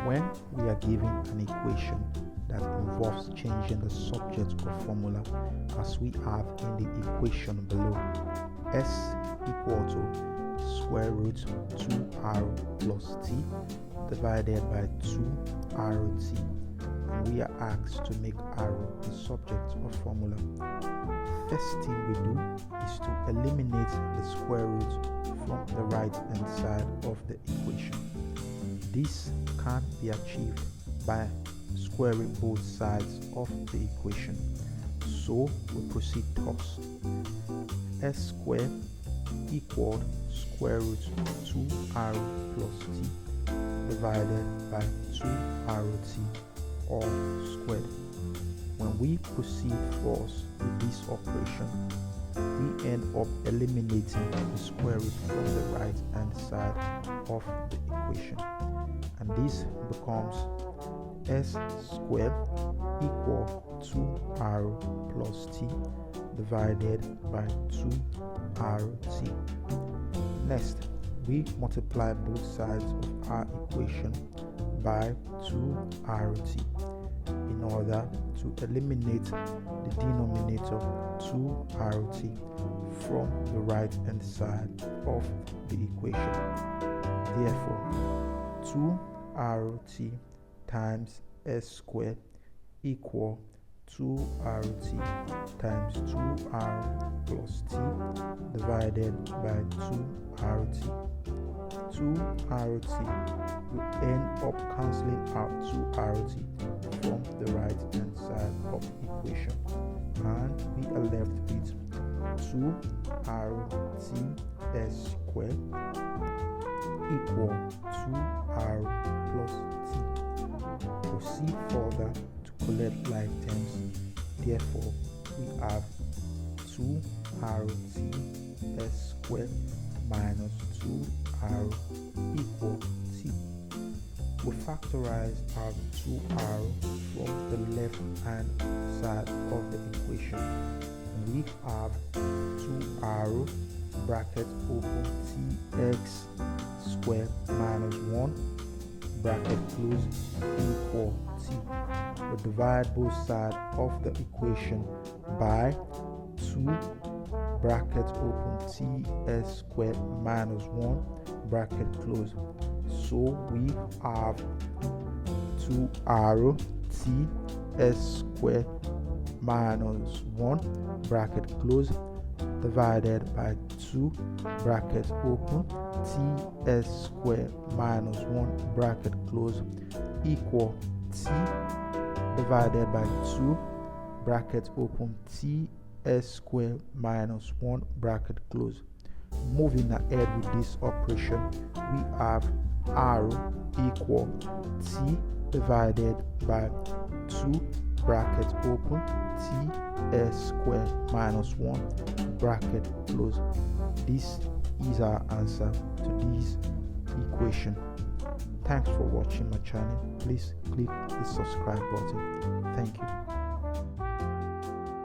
When we are given an equation that involves changing the subject or formula as we have in the equation below, s equal to square root 2r plus t divided by 2rt, and we are asked to make r the subject or formula. First thing we do is to eliminate the square root from the right hand side of the equation. This can be achieved by squaring both sides of the equation. So we proceed thus. S squared equal square root 2r plus t divided by 2rt all squared. When we proceed first with this operation, we end up eliminating the square root from the right hand side of the equation, and this becomes s squared equal 2r plus t divided by 2rt. Next, we multiply both sides of our equation by 2rt in order to eliminate the denominator 2rt from the right hand side of the equation. Therefore, 2rt times s squared equal 2rt times 2r plus t divided by 2rt. 2rt will end up cancelling out 2rt from the right hand side of the equation, and we are left with 2rt s squared equal 2r plus t. Proceed further to collect like terms. Therefore, we have 2rt s squared minus 2r equal t. We factorize our 2r from the left hand side of the equation. We have 2r bracket open tx squared minus 1 bracket close equal t. We divide both sides of the equation by 2 bracket open ts squared minus 1 bracket close. So we have 2r ts squared minus 1 bracket close divided by 2 bracket open ts squared minus 1 bracket close equal t divided by 2 bracket open ts squared minus 1 bracket close. Moving ahead with this operation, we have r equal t divided by 2 bracket open ts squared minus 1 bracket close. This is our answer to this equation. Thanks for watching my channel. Please click the subscribe button. Thank you.